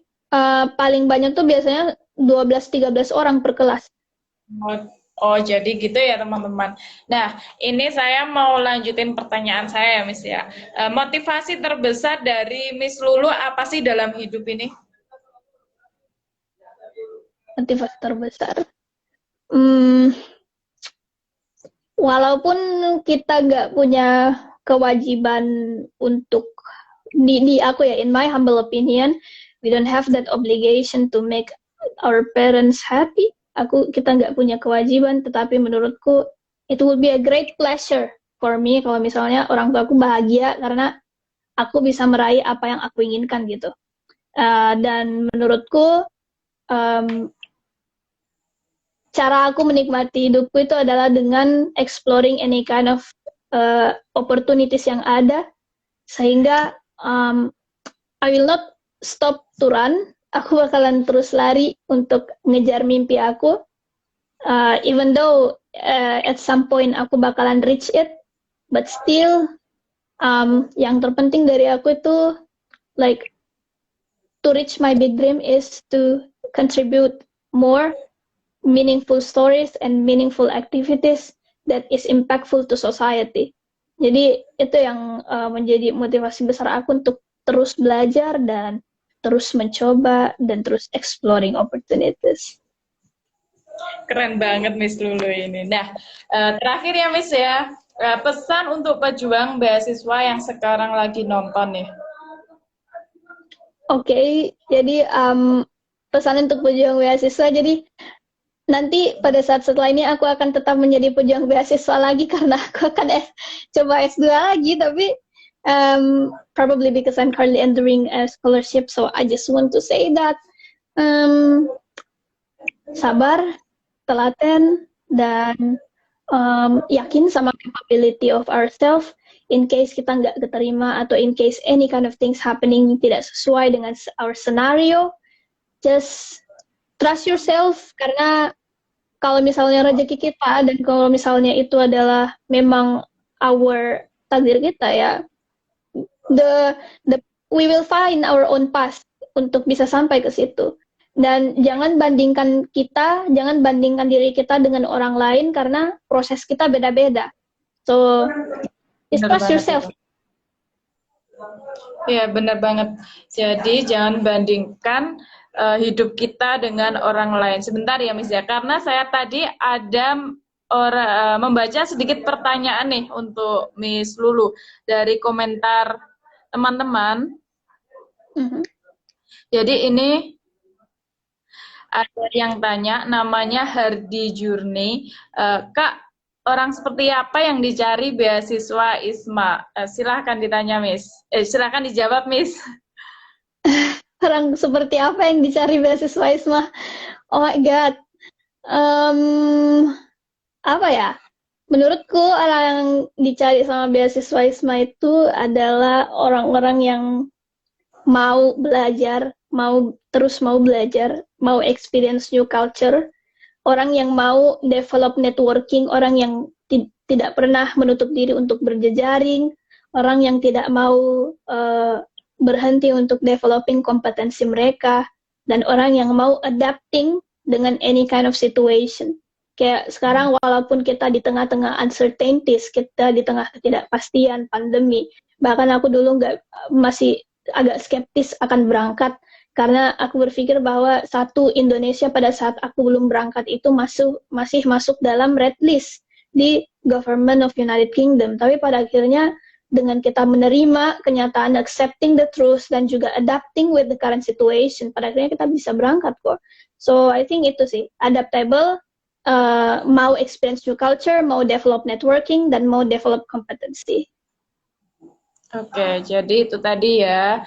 paling banyak tuh biasanya 12-13 orang per kelas. Oh, oh, jadi gitu ya teman-teman. Nah, ini saya mau lanjutin pertanyaan saya ya, Miss ya. Motivasi terbesar dari Miss Lulu apa sih dalam hidup ini? Motivasi terbesar. Hmm, walaupun kita nggak punya kewajiban untuk di aku ya, in my humble opinion, we don't have that obligation to make our parents happy. Kita nggak punya kewajiban, tetapi menurutku it will be a great pleasure for me kalau misalnya orang tua aku bahagia karena aku bisa meraih apa yang aku inginkan gitu. Dan menurutku um, cara aku menikmati hidupku itu adalah dengan exploring any kind of opportunities yang ada, sehingga I will not stop to run. Aku bakalan terus lari untuk ngejar mimpi aku, even though at some point aku bakalan reach it, but still yang terpenting dari aku itu like to reach my big dream is to contribute more meaningful stories and meaningful activities that is impactful to society. Jadi itu yang menjadi motivasi besar aku untuk terus belajar dan terus mencoba dan terus exploring opportunities. Keren banget Miss Lulu ini. Nah, terakhir ya Miss ya, pesan untuk pejuang beasiswa yang sekarang lagi nonton nih. Oke, jadi pesan untuk pejuang beasiswa, jadi nanti pada saat setelah ini aku akan tetap menjadi pejuang beasiswa lagi karena aku akan coba S2 lagi, tapi probably because I'm currently entering a scholarship, so I just want to say that sabar, telaten, dan yakin sama capability of ourselves in case kita nggak keterima atau in case any kind of things happening tidak sesuai dengan our scenario, just trust yourself, karena kalau misalnya rezeki kita dan kalau misalnya itu adalah memang our takdir kita ya, the we will find our own path untuk bisa sampai ke situ. Dan jangan bandingkan diri kita dengan orang lain karena proses kita beda-beda. So, just trust yourself. Iya, benar banget. Jadi jangan bandingkan hidup kita dengan orang lain. Sebentar ya, Miss ya. Karena saya tadi ada membaca sedikit pertanyaan nih untuk Miss Lulu dari komentar teman-teman. Jadi ini ada yang tanya, namanya Hardi Jurni, Kak, orang seperti apa yang dicari beasiswa ISMA? Silahkan ditanya, Miss. Silahkan dijawab, Miss. Orang seperti apa yang dicari beasiswa ISMA? Oh my God. Apa ya? Menurutku orang yang dicari sama beasiswa ISMA itu adalah orang-orang yang mau belajar, terus mau belajar, mau experience new culture, orang yang mau develop networking, orang yang tidak pernah menutup diri untuk berjejaring, orang yang tidak mau berhenti untuk developing kompetensi mereka, dan orang yang mau adapting dengan any kind of situation. Kayak sekarang walaupun kita di tengah-tengah uncertainties, kita di tengah ketidakpastian pandemi, bahkan aku dulu masih agak skeptis akan berangkat karena aku berpikir bahwa Indonesia pada saat aku belum berangkat itu masih masuk dalam red list di Government of United Kingdom. Tapi pada akhirnya dengan kita menerima kenyataan, accepting the truth, dan juga adapting with the current situation, pada akhirnya kita bisa berangkat kok. So I think itu sih, adaptable, mau experience new culture, mau develop networking, dan mau develop competency. Oke, jadi itu tadi ya,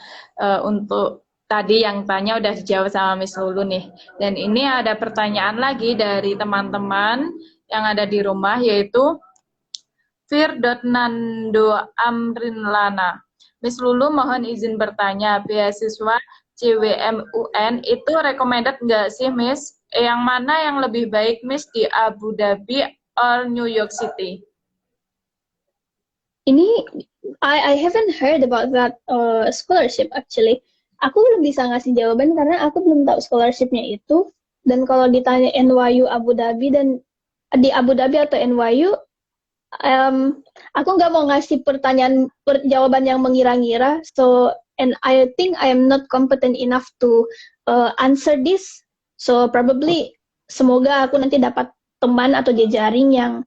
untuk tadi yang tanya udah dijawab sama Miss Lulu nih. Dan ini ada pertanyaan lagi dari teman-teman yang ada di rumah, yaitu Fir.Nando Amrinlana. Miss Lulu mohon izin bertanya, beasiswa CWMUN itu recommended nggak sih, Miss? Yang mana yang lebih baik, Miss, di Abu Dhabi or New York City? Ini I haven't heard about that scholarship actually. Aku belum bisa ngasih jawaban karena aku belum tahu scholarshipnya itu. Dan kalau ditanya NYU Abu Dhabi dan di Abu Dhabi atau NYU, aku nggak mau ngasih jawaban yang mengira-ngira. So and I think I am not competent enough to answer this. So probably semoga aku nanti dapat teman atau jejaring yang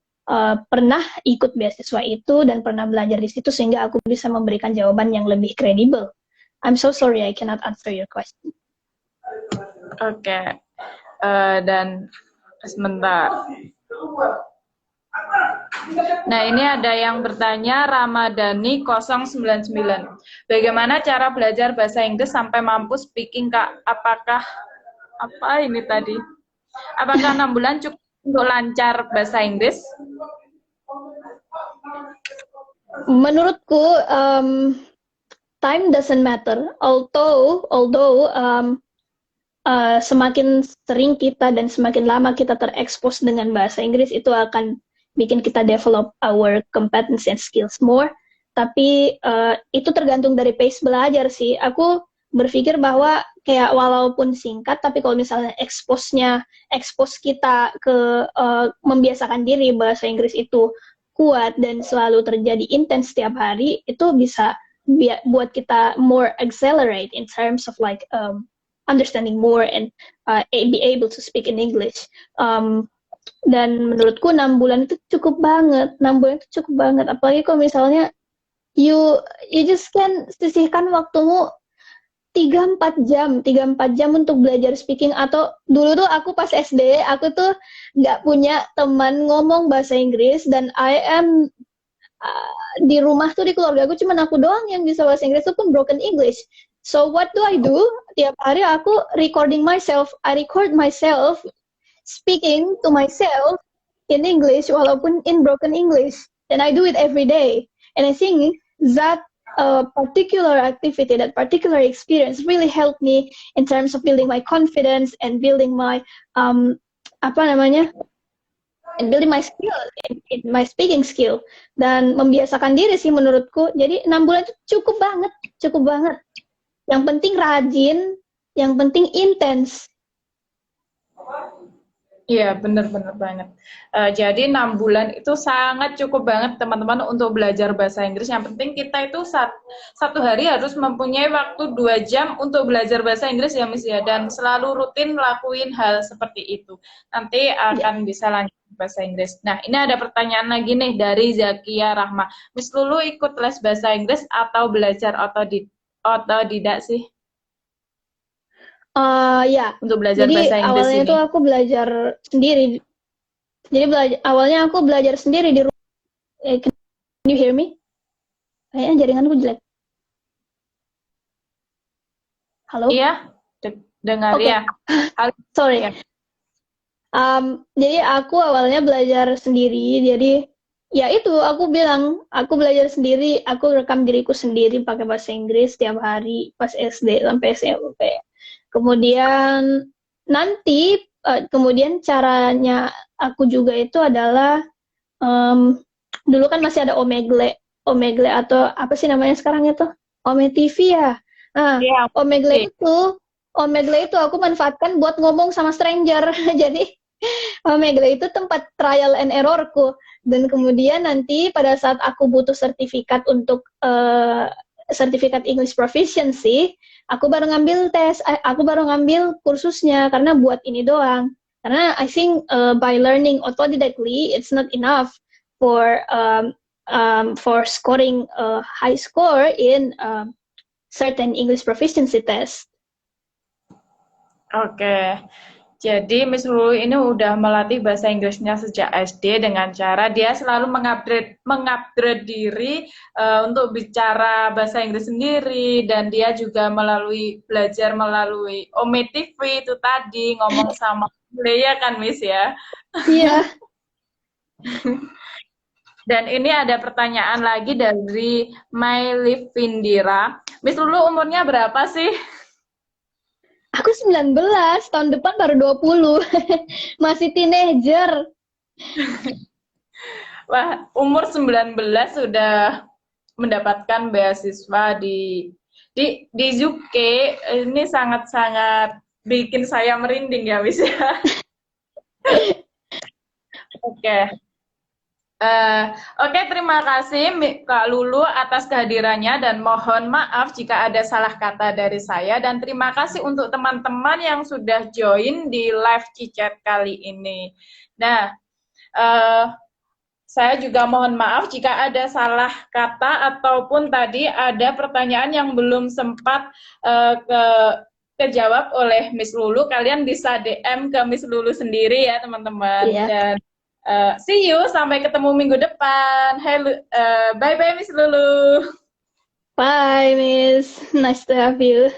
pernah ikut beasiswa itu dan pernah belajar di situ sehingga aku bisa memberikan jawaban yang lebih kredibel. I'm so sorry I cannot answer your question. Oke. Dan sebentar. Nah, ini ada yang bertanya, Ramadhani 099. Bagaimana cara belajar bahasa Inggris sampai mampu speaking, Kak? Apakah ini tadi? Apakah 6 bulan cukup untuk lancar bahasa Inggris? Menurutku, time doesn't matter. Although semakin sering kita dan semakin lama kita terekspos dengan bahasa Inggris, itu akan bikin kita develop our competence and skills more. Tapi itu tergantung dari pace belajar sih. Aku berpikir bahwa kayak walaupun singkat, tapi kalau misalnya expose kita ke membiasakan diri bahasa Inggris itu kuat dan selalu terjadi intens setiap hari, itu bisa buat kita more accelerate in terms of like understanding more and be able to speak in English. Dan menurutku 6 bulan itu cukup banget. 6 bulan itu cukup banget. Apalagi kalau misalnya you just can sisihkan waktumu 3-4 jam untuk belajar speaking. Atau dulu tuh aku pas SD, aku tuh nggak punya teman ngomong bahasa Inggris dan di rumah tuh di keluarga aku cuman aku doang yang bisa bahasa Inggris, itu pun broken English. So what do I do? Tiap hari aku I record myself speaking to myself in English walaupun in broken English, and I do it every day. And I think that particular activity, that particular experience really helped me in terms of building my confidence and building my and building my skill in my speaking skill, dan membiasakan diri sih menurutku. Jadi 6 bulan itu cukup banget. Yang penting rajin, yang penting intens. Iya, benar-benar banget. Jadi 6 bulan itu sangat cukup banget teman-teman untuk belajar bahasa Inggris. Yang penting kita itu satu hari harus mempunyai waktu 2 jam untuk belajar bahasa Inggris ya, Miss ya. Dan selalu rutin lakuin hal seperti itu. Nanti akan bisa lanjut bahasa Inggris. Nah, ini ada pertanyaan lagi nih dari Zakia Rahma. Miss Lulu ikut les bahasa Inggris atau belajar otodidak sih? Ya, Untuk belajar jadi bahasa Inggris awalnya ini. itu aku belajar sendiri. Jadi awalnya aku belajar sendiri di rumah. Can you hear me? Kayaknya jaringanku jelek. Halo? Iya, dengar Okay. ya. Halo. Sorry. Ya. Jadi aku awalnya belajar sendiri. Jadi ya itu aku bilang, aku belajar sendiri, aku rekam diriku sendiri pakai bahasa Inggris setiap hari pas SD sampai SMP. Kemudian kemudian caranya aku juga itu adalah dulu kan masih ada Omegle atau apa sih namanya sekarang itu? Ome TV ya. Nah, Ya, Omegle itu aku manfaatkan buat ngomong sama stranger. Jadi Omegle itu tempat trial and errorku. Dan kemudian nanti pada saat aku butuh sertifikat untuk sertifikat English Proficiency, aku baru ngambil kursusnya karena buat ini doang. Karena I think by learning autodidactly, it's not enough for scoring a high score in certain English proficiency test. Oke. Jadi Miss Lulu ini udah melatih bahasa Inggrisnya sejak SD dengan cara dia selalu mengupgrade diri untuk bicara bahasa Inggris sendiri, dan dia juga belajar melalui Ome TV itu tadi, ngomong sama ya kan Miss ya. Iya. Dan ini ada pertanyaan lagi dari Maili Vindira. Miss Lulu umurnya berapa sih? Aku 19, tahun depan baru 20. Masih teenager. Wah, umur 19 sudah mendapatkan beasiswa di UK. Ini sangat-sangat bikin saya merinding ya, Wis ya. Oke. Eh, Oke, terima kasih Kak Lulu atas kehadirannya dan mohon maaf jika ada salah kata dari saya dan terima kasih untuk teman-teman yang sudah join di live Cicat kali ini. Nah, eh, saya juga mohon maaf jika ada salah kata ataupun tadi ada pertanyaan yang belum sempat kejawab oleh Miss Lulu. Kalian bisa DM ke Miss Lulu sendiri ya teman-teman. Iya. Dan see you, sampai ketemu minggu depan. Bye-bye Miss Lulu. Bye, Miss. Nice to have you.